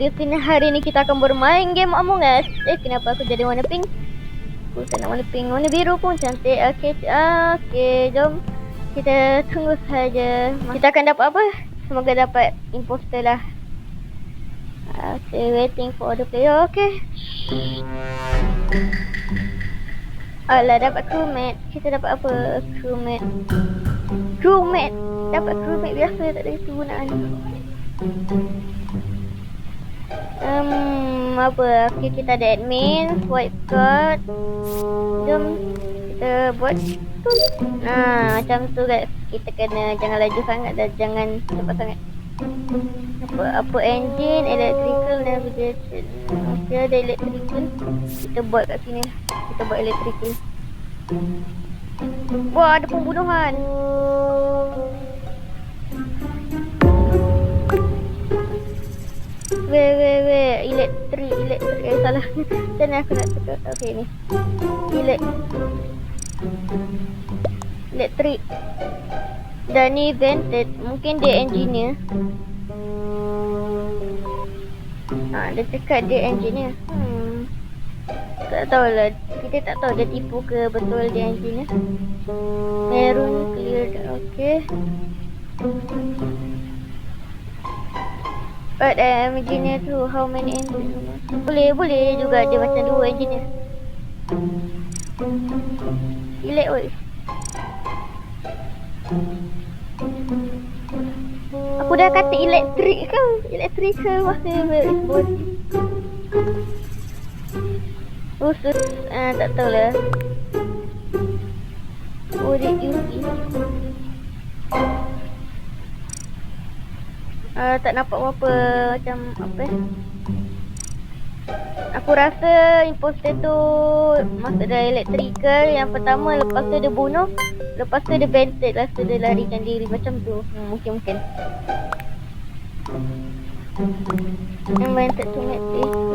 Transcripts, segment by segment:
Mungkin hari ni kita akan bermain game Among Us. Kenapa aku jadi warna pink? Aku tak nak warna pink. Warna biru pun cantik. Okey, jom kita tunggu saja. Kita akan dapat apa? Semoga dapat imposter lah. Okay, waiting for the player. Okay. Alah, dapat crewmate. Kita dapat apa? Crewmate. Dapat crewmate biasa, tak ada kegunaan. Apa? Okay, kita ada admin, swipe card. Jom kita buat tu. Macam tu guys. Kita kena jangan laju sangat dan jangan cepat sangat. Apa engine, electrical, navigation. Okay, ada electrical. Kita buat kat sini. Kita buat electrical. Wah, ada pembunuhan. Wait. Elektrik. Salah. Macam aku nak tukar. Okay, ni. Elektrik. Dan ni vented. Mungkin dia engineer. Dia cakap dia engineer. Tak tahulah. Kita tak tahu dia tipu ke betul dia engineer. Maroon cleared. Okay. But engineer tu, how many engineer? Boleh juga dia macam 2 engineer. Elek woi. Aku dah kata elektrik ke? Electrical whatever is body. Khusus, tak tahulah. What did you see? Tak nampak apa-apa macam apa. Aku rasa imposter tu masuk dalam electrical. Yang pertama, lepas tu dia bunuh. Lepas tu dia vented. Lepas tu dia larikan diri macam tu. Mungkin yang vented tu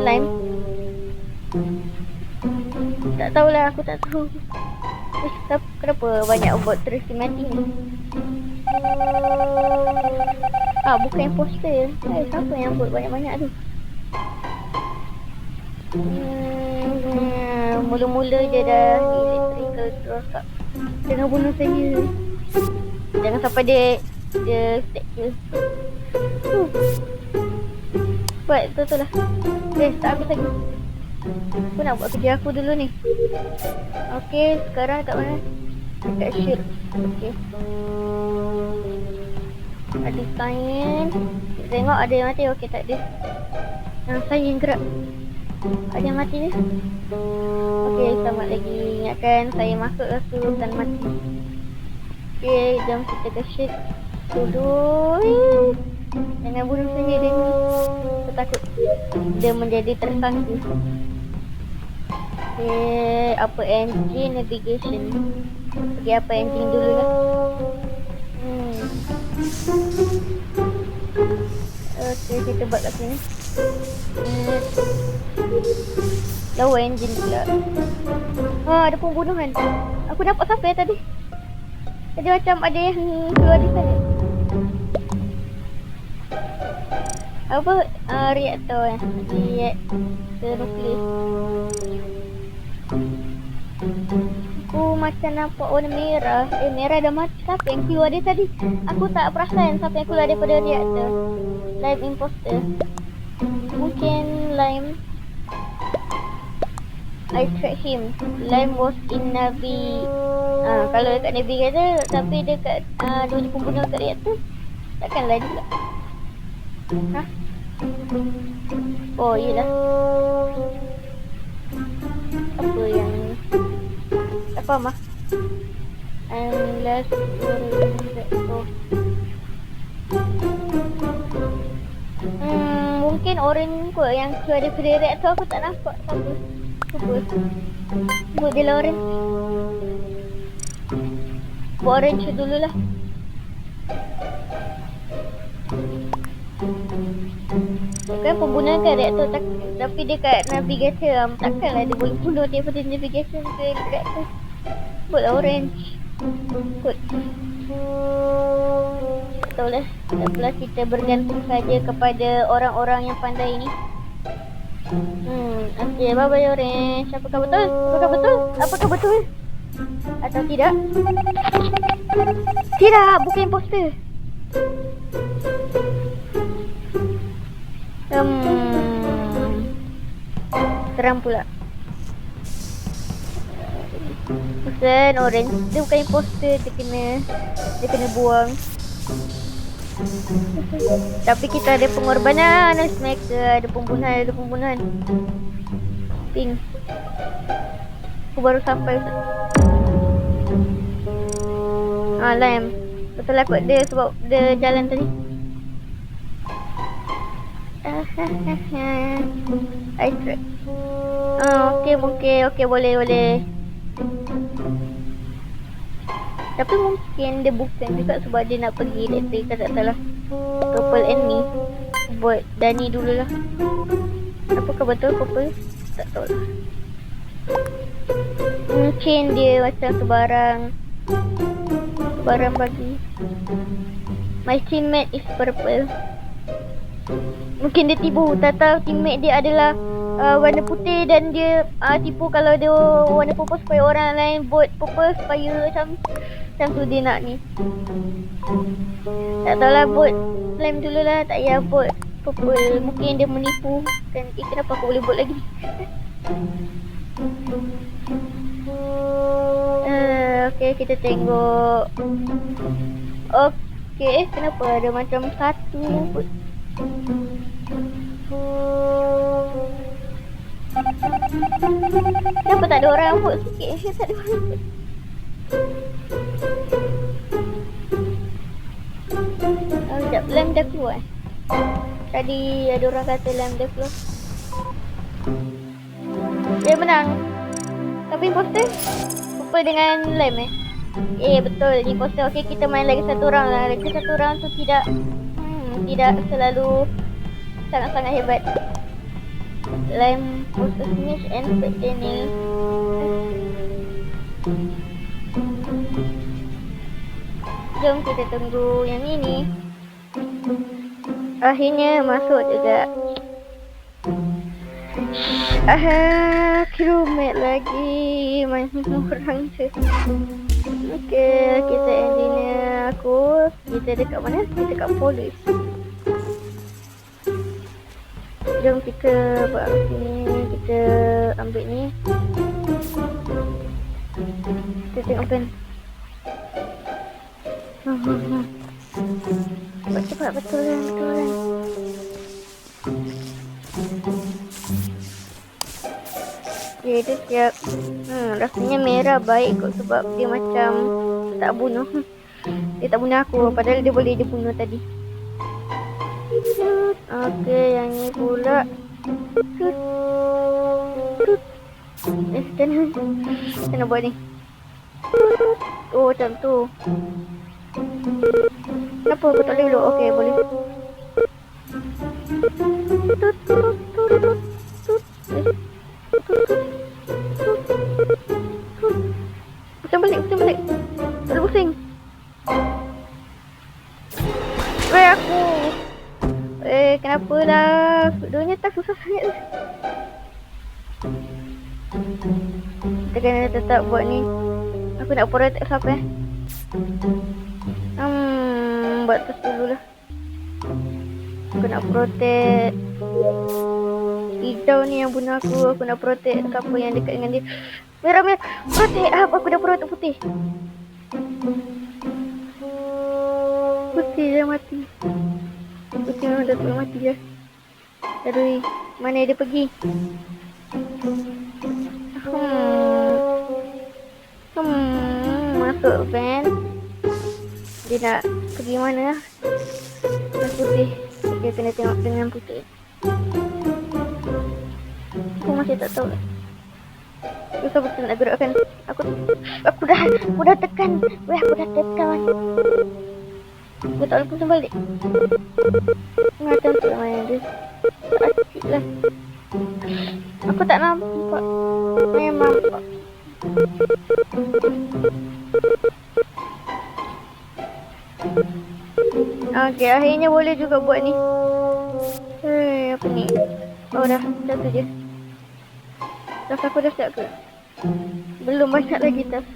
lime. Tak tahulah, aku tak tahu. Kenapa banyak bot terus mati ni? Bukan imposter. Siapa yang buat banyak-banyak tu? Mula-mula je dah electrical rosak. Jangan bunuh saya. Jangan sampai dia stack je. Buat betul lah. Tak habis lagi. Aku nak buat kerja aku dulu ni. Okay, sekarang kat mana? Dekat shield. Okay. Ada sign. Tengok ada yang mati. Okay, tak ada. Yang sign gerak. Ada yang mati ni. Okay, selamat lagi. Ingatkan saya masuk ke sultan mati. Okay, jom kita ke shield dulu. Jangan bunuh saya dia ni. Aku takut dia menjadi tersangka. Okay, apa engine navigation. Pergi apa engine dulu lah. Okay, kita buat kat sini. Lawa engine pula. Ada pembunuhan. Aku nampak siapa ya tadi? Tadi macam ada yang keluar di sana. Apa? Reaktor nuklear. Aku macam nampak warna merah. Merah dah mati. Siapa yang keluar dia tadi? Aku tak perasan siapa yang keluar daripada reaktor. Lime imposter. Mungkin Lime. I track him. Lime was in Navi. Kalau dekat navigator, tapi dekat dia pembunuh kat reaktor, takkanlah dia pula. Oh, yelah. Apa yang tak faham lah. Unless mungkin orange kot yang keluar daripada reaktor. Aku tak nampak siapa. Sebut dia lah orange. Buat orange dululah. Kan pembunuhan kan reaktor tapi dia kat navigator. Takkanlah dia boleh bunuh daripada navigation ke reaktor. Buatlah orange. Put. Betul lah. Takpelah, kita bergantung saja kepada orang-orang yang pandai ni. Okay, bye-bye Orange. Apakah betul? Apakah betul? Apakah betul? Atau tidak? Tidak, bukan imposter. Seram pula. Bukan Orange, dia bukan imposter, dia kena buang. Tapi kita ada pengorbanan, ada smacker, ada pembunuhan. Ping. Aku baru sampai. Lime. Betul lah kot dia sebab dia jalan tadi. I track. Okay, boleh. Tapi mungkin dia bukan juga sebab dia nak pergi, let's say kalau tak salah, Purple and me buat Dani dulu lah. Apakah betul Purple? Tak tahu lah. Mungkin dia macam sebarang bagi. My teammate is Purple. Mungkin dia tipu, tak tahu teammate dia adalah warna putih dan dia tipu kalau dia warna purple supaya orang lain vote purple supaya macam tu dia nak ni. Tak tahulah, vote Slime dulu lah, tak payah vote purple. Mungkin dia menipu dan kenapa aku boleh vote lagi? Okay, kita tengok. Okay, kenapa ada macam satu vote? Kenapa tak ada orang vote sikit? Tak ada orang vote. Sekejap, Lime dah keluar. Tadi ada orang kata Lime dah keluar. Dia menang. Tapi imposter Purple dengan Lime betul, imposter. Okay, kita main lagi satu round lah. Lagi satu round tu tidak selalu sangat-sangat hebat. Lime was a finish and Daniel. Jom kita tunggu yang ini. Akhirnya masuk juga. Crewmate lagi main orang tu. Okay, kita engineer aku. Kita dekat mana? Kita dekat police. Jom kita buat sini. Kita ambil ni. Kita tengok pen. Cepat betul kan. Okay, dia siap. Rasanya merah baik kot sebab dia macam tak bunuh. Dia tak bunuh aku padahal dia boleh dia bunuh tadi. Okay, yang ni pula. Kita nak buat ni. Oh, macam tu. Kenapa aku tak boleh dulu? Okay, boleh. Pusing balik. Tak pusing. Aku. Kenapa lah? Dunia tak susah sangat. Kita kena tetap buat ni. Aku nak protect siapa buat terus dulu lah. Aku nak protect hijau ni yang bunuh aku. Aku nak protect siapa yang dekat dengan dia. Merah protect. Aku dah protect putih. Putih dah mati. Putih memang dah tak mati dah. Aduh, mana dia pergi? Masuk van. Dia nak pergi mana lah? Dengan putih. Dia kena tengok dengan putih. Aku masih tak tahu. Susah betul nak gerakkan. Aku dah tekan. Aku dah tekan. Aku tak boleh pusing balik. Macam tu lah main dia. Asyik lah. Aku tak nampak. Memang nampak. Okay, akhirnya boleh juga buat ni. Hei, apa ni? Oh dah tu je. Tas aku dah siap ke? Belum banyak lagi tas.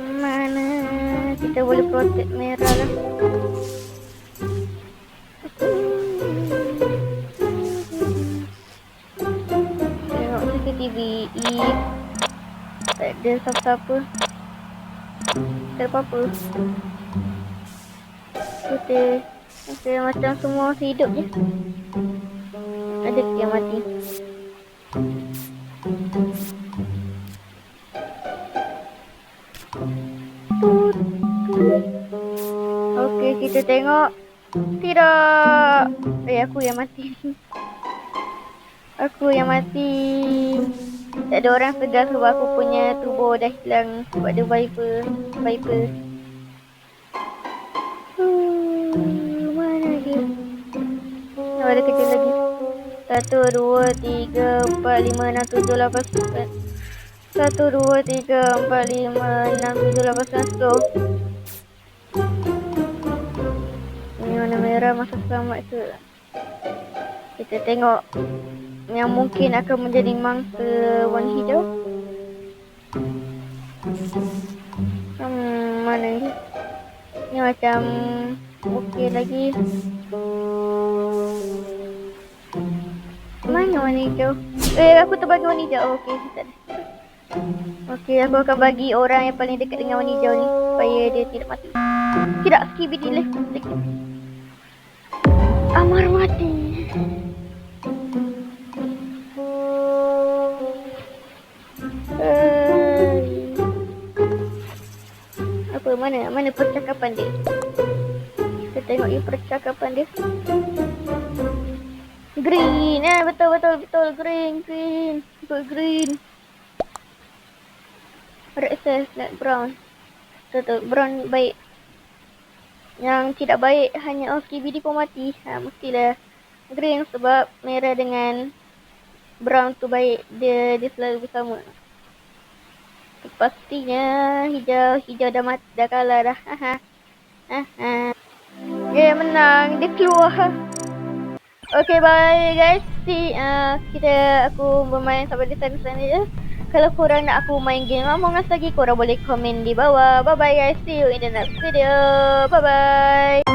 Mana kita boleh protect merah lah. Tengok CCTV. Tak ada siapa-siapa. Tak ada apa-apa. Kita macam semua masih hidup je. Ada yang mati. Okey, kita tengok. Tidak. Aku yang mati. Aku yang mati. Tak ada orang segar sebab aku punya turbo dah hilang sebab ada Viper. Mana dia? Oh, ada kecil lagi. 1, 2, 3, 4, 5, 6, 7, 8, 9. 1, 2, 3, 4, 5, 6, 7, 8, 9, 10. Ini warna merah masa selamat ke? Kita tengok yang mungkin akan menjadi mangsa warna hijau. Mana ni? Ni macam okey lagi. Mana warna hijau? Aku terbagi warna hijau. Oh, okey, tak ada. Okey, aku akan bagi orang yang paling dekat dengan warna hijau ni supaya dia tidak mati. Tidak, skibidi left. Amar mati. Apa mana percakapan dia? Kita tengok ni percakapan dia. Green, betul green. Good green. Red says like brown. Betul, brown baik. Yang tidak baik hanya skibidi pun mati. Mestilah green sebab merah dengan brown tu baik. Dia selalu bersama. Pastinya hijau dah mati, dah kalah dah. Menang, dia keluar. Okay, bye guys. Aku bermain sampai di sana je. Kalau korang nak aku main game Among Us lagi, korang boleh komen di bawah. Bye bye guys, see you in the next video. Bye bye.